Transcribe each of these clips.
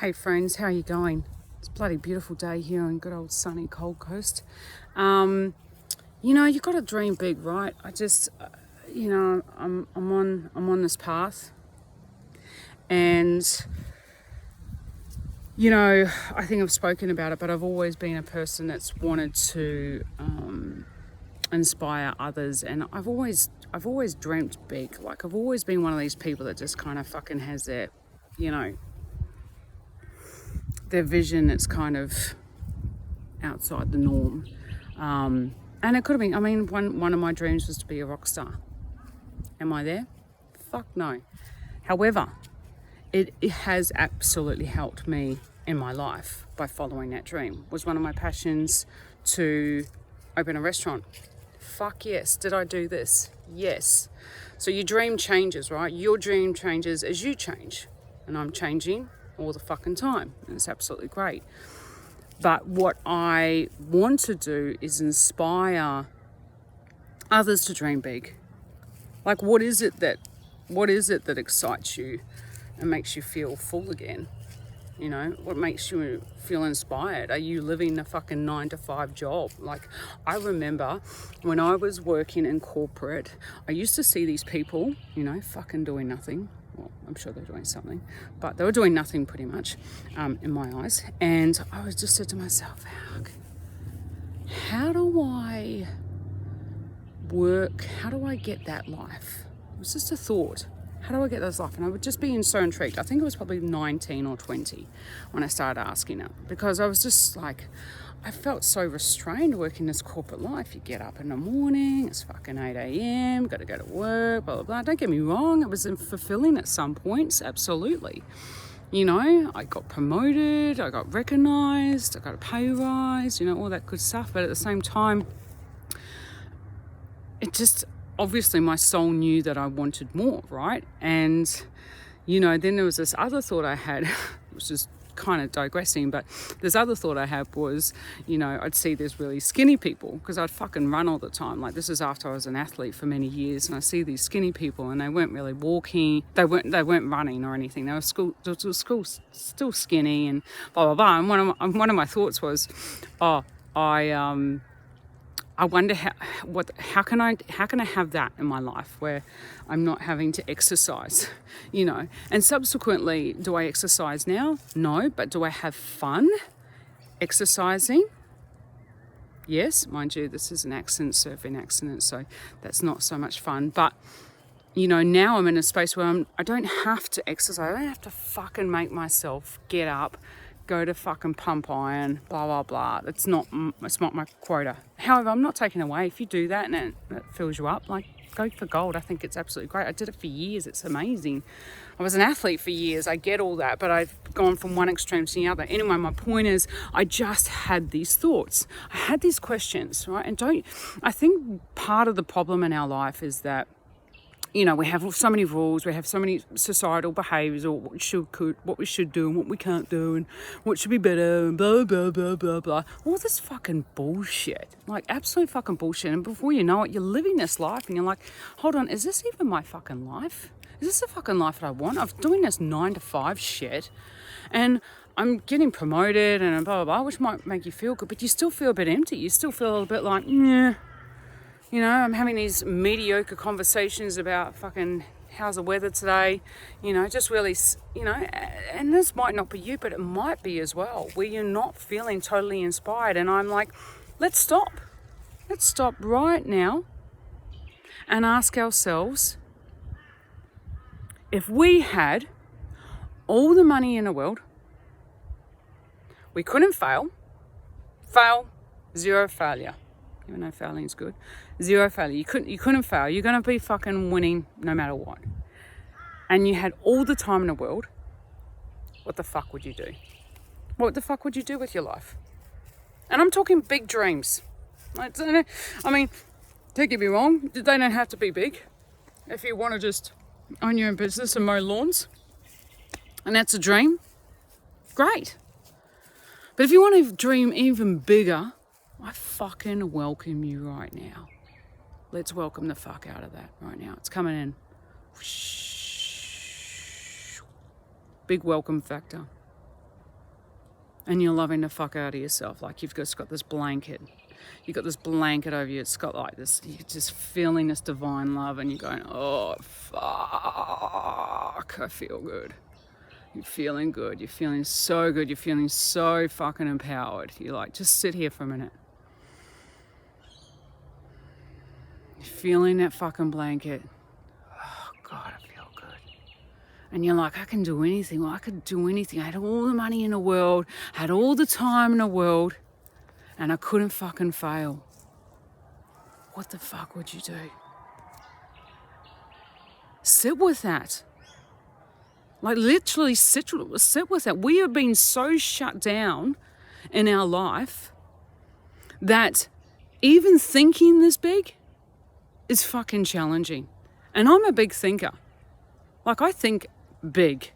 Hey friends, how are you going? It's a bloody beautiful day here on good old sunny Gold Coast. You've got to dream big, right? I'm on this path, and I think I've spoken about it, but I've always been a person that's wanted to inspire others, and I've always dreamt big. Like I've always been one of these people that just kind of fucking has their, their vision that's kind of outside the norm. And it could have been, one of my dreams was to be a rock star. Am I there? Fuck no. However, it has absolutely helped me in my life by following that dream. Was one of my passions to open a restaurant. Fuck yes. Did I do this? Yes. So your dream changes, right? Your dream changes as you change. And I'm changing all the fucking time. And it's absolutely great. But what I want to do is inspire others to dream big. Like what is it that excites you and makes you feel full again? What makes you feel inspired? Are you living a fucking 9-to-5 job? Like, I remember when I was working in corporate, I used to see these people, fucking doing nothing. Well, I'm sure they're doing something, but they were doing nothing pretty much in my eyes. And I was just said to myself, how do I work? How do I get that life? It was just a thought. How do I get those life? And I would just be so intrigued. I think it was probably 19 or 20 when I started asking it, because I was just like, I felt so restrained working this corporate life. You get up in the morning, it's fucking 8 a.m, got to go to work, blah, blah, blah. Don't get me wrong, it was fulfilling at some points, absolutely. I got promoted, I got recognised, I got a pay rise, all that good stuff. But at the same time, it just, obviously my soul knew that I wanted more, right? And, then there was this other thought I had, which is kind of digressing, but this other thought I had was, I'd see these really skinny people, because I'd fucking run all the time. Like, this is after I was an athlete for many years, and I see these skinny people, and they weren't really walking, they weren't running or anything. They were still skinny and blah blah blah. And one of my thoughts was, I wonder how can I have that in my life where I'm not having to exercise, And subsequently, do I exercise now? No, but do I have fun exercising? Yes, mind you, this is an surfing accident, so that's not so much fun. But now I'm in a space where I don't have to exercise. I don't have to fucking make myself get up, go to fucking pump iron, blah, blah, blah. It's not my quota. However, I'm not taking away. If you do that and it fills you up, like, go for gold. I think it's absolutely great. I did it for years. It's amazing. I was an athlete for years. I get all that, but I've gone from one extreme to the other. Anyway, my point is, I just had these thoughts. I had these questions, right? And I think part of the problem in our life is that, we have so many rules, we have so many societal behaviours, or what we should do and what we can't do, and what should be better, and blah, blah, blah, blah, blah. All this fucking bullshit, like absolute fucking bullshit. And before you know it, you're living this life and you're like, hold on, is this even my fucking life? Is this the fucking life that I want? I'm doing this 9-to-5 shit, and I'm getting promoted and blah, blah, blah, which might make you feel good, but you still feel a bit empty. You still feel a little bit like, yeah. I'm having these mediocre conversations about fucking how's the weather today, just really, and this might not be you, but it might be as well, where you're not feeling totally inspired. And I'm like, let's stop right now and ask ourselves, if we had all the money in the world, we couldn't fail, zero failure. Even though failing is good. Zero failure. You couldn't fail. You're going to be fucking winning no matter what. And you had all the time in the world. What the fuck would you do? What the fuck would you do with your life? And I'm talking big dreams. I mean, don't get me wrong. They don't have to be big. If you want to just own your own business and mow lawns, and that's a dream, great. But if you want to dream even bigger, I fucking welcome you right now. Let's welcome the fuck out of that right now. It's coming in. Big welcome factor. and you're loving the fuck out of yourself. Like you've just got this blanket. You've got this blanket over you. It's got like this, you're just feeling this divine love and you're going, oh, fuck, I feel good. You're feeling good. You're feeling so good. You're feeling so fucking empowered. You're like, just sit here for a minute. You're feeling that fucking blanket. Oh, God, I feel good. And you're like, I can do anything. Well, I could do anything. I had all the money in the world. Had all the time in the world. And I couldn't fucking fail. What the fuck would you do? Sit with that. Like literally sit with that. We have been so shut down in our life that even thinking this big is fucking challenging. And I'm a big thinker. Like I think big.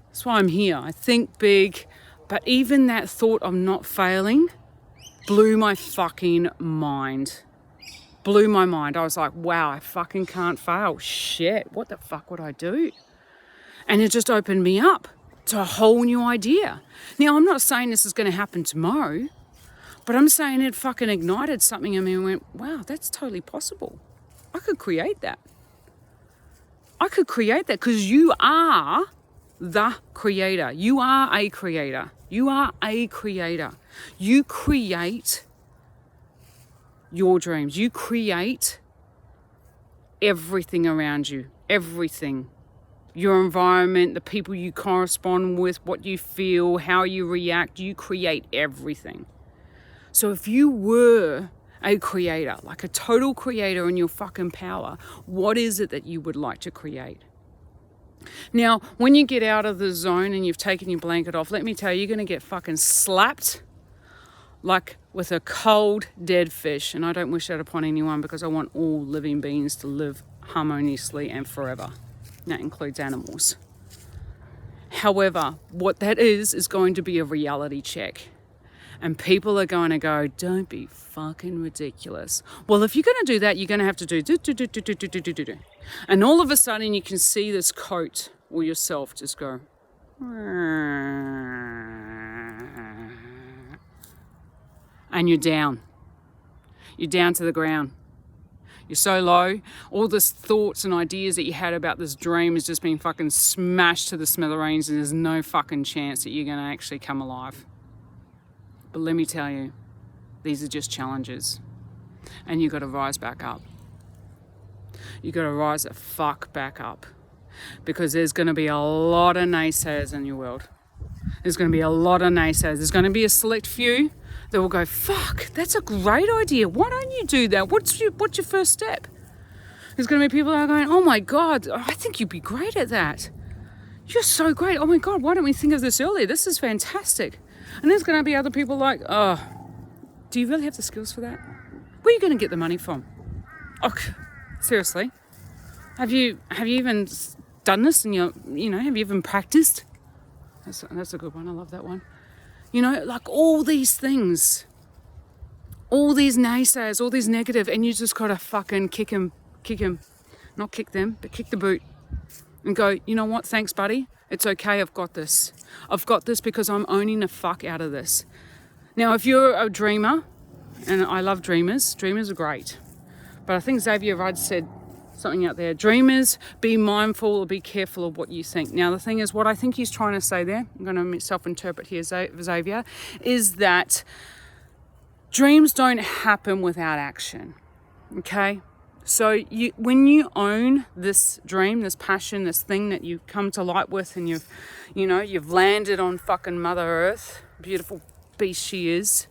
That's why I'm here. I think big. But even that thought of not failing blew my fucking mind. Blew my mind. I was like, wow, I fucking can't fail. Shit, what the fuck would I do? And it just opened me up to a whole new idea. Now, I'm not saying this is going to happen tomorrow, but I'm saying it fucking ignited something in me and went, wow, that's totally possible. I could create that. I could create that because you are the creator. You are a creator. You are a creator. You create your dreams. You create everything around you. Everything. Your environment, the people you correspond with, what you feel, how you react, you create everything. So if you were a creator, like a total creator in your fucking power, what is it that you would like to create? Now, when you get out of the zone and you've taken your blanket off, let me tell you, you're going to get fucking slapped like with a cold, dead fish. And I don't wish that upon anyone because I want all living beings to live harmoniously and forever. That includes animals. However, what that is going to be a reality check. And people are going to go, don't be fucking ridiculous. Well, if you're going to do that, you're going to have to do. And all of a sudden you can see this coat or yourself just go. And you're down. You're down to the ground. You're so low. All this thoughts and ideas that you had about this dream has just been fucking smashed to the smithereens and there's no fucking chance that you're going to actually come alive. But let me tell you, these are just challenges. And you've got to rise back up. You've got to rise the fuck back up. Because there's going to be a lot of naysayers in your world. There's going to be a lot of naysayers. There's going to be a select few that will go, fuck, that's a great idea. Why don't you do that? What's your first step? There's going to be people that are going, oh my God, I think you'd be great at that. You're so great. Oh my God, why don't we think of this earlier? This is fantastic. And there's going to be other people like, oh, do you really have the skills for that? Where are you going to get the money from? Oh, seriously. Have you even done this and have you even practiced? That's a good one. I love that one. Like all these things, all these naysayers, all these negative, and you just got to fucking kick him, not kick them, but kick the boot and go, you know what? Thanks, buddy. It's okay. I've got this. I've got this because I'm owning the fuck out of this. Now, if you're a dreamer, and I love dreamers are great. But I think Xavier Rudd said something out there. Dreamers, be mindful or be careful of what you think. Now, the thing is, what I think he's trying to say there, I'm going to self-interpret here, Xavier, is that dreams don't happen without action. Okay? So when you own this dream, this passion, this thing that you come to light with and you've landed on fucking Mother Earth, beautiful beast she is,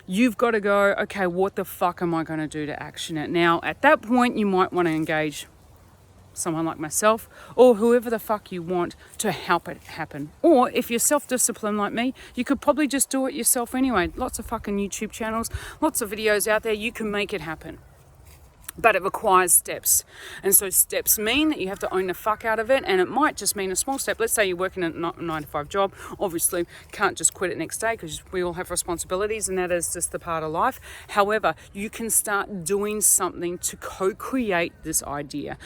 you've got to go, okay, what the fuck am I going to do to action it? Now, at that point, you might want to engage someone like myself or whoever the fuck you want to help it happen. Or if you're self-disciplined like me, you could probably just do it yourself anyway. Lots of fucking YouTube channels, lots of videos out there. You can make it happen. But it requires steps. And so steps mean that you have to own the fuck out of it. And it might just mean a small step. Let's say you're working a 9-to-5 job. Obviously, can't just quit it next day because we all have responsibilities and that is just the part of life. However, you can start doing something to co-create this idea.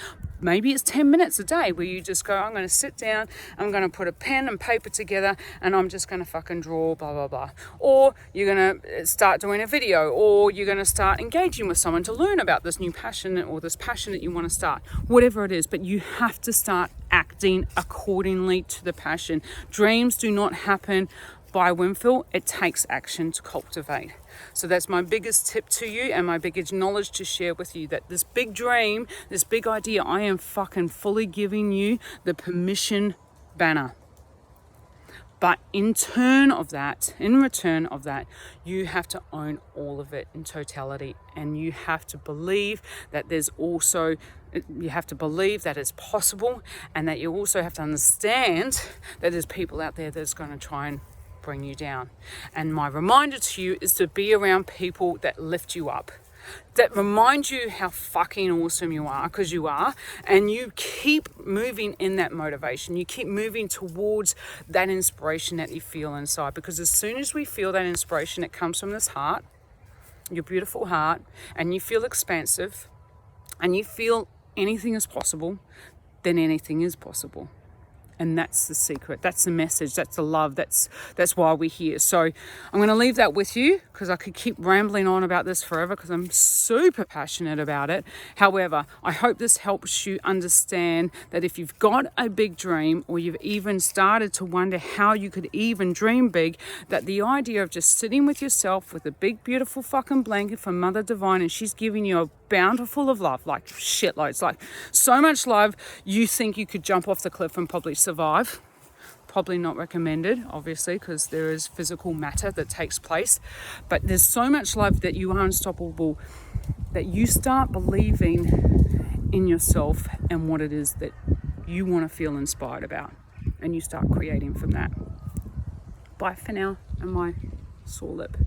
Maybe it's 10 minutes a day where you just go, I'm going to sit down, I'm going to put a pen and paper together and I'm just going to fucking draw, blah, blah, blah. Or you're going to start doing a video, or you're going to start engaging with someone to learn about this new passion or this passion that you want to start, whatever it is. But you have to start acting accordingly to the passion. Dreams do not happen by whimful. It takes action to cultivate. So that's my biggest tip to you and my biggest knowledge to share with you, that this big dream, this big idea, I am fucking fully giving you the permission banner. But in return of that, you have to own all of it in totality. And you have to believe that you have to believe that it's possible, and that you also have to understand that there's people out there that's going to try and bring you down. And my reminder to you is to be around people that lift you up, that remind you how fucking awesome you are, because you are, and you keep moving in that motivation. You keep moving towards that inspiration that you feel inside, because as soon as we feel that inspiration, it comes from this heart, your beautiful heart, and you feel expansive and you feel anything is possible, then anything is possible. And that's the secret, that's the message, that's the love, that's why we're here. So I'm going to leave that with you, because I could keep rambling on about this forever because I'm super passionate about it. However, I hope this helps you understand that if you've got a big dream, or you've even started to wonder how you could even dream big, that the idea of just sitting with yourself with a big beautiful fucking blanket from Mother Divine, and she's giving you a bountiful of love, like shitloads, like so much love, you think you could jump off the cliff and probably survive. Probably not recommended, obviously, because there is physical matter that takes place, but there's so much love that you are unstoppable, that you start believing in yourself and what it is that you want to feel inspired about, and you start creating from that. Bye for now, and my sore lip.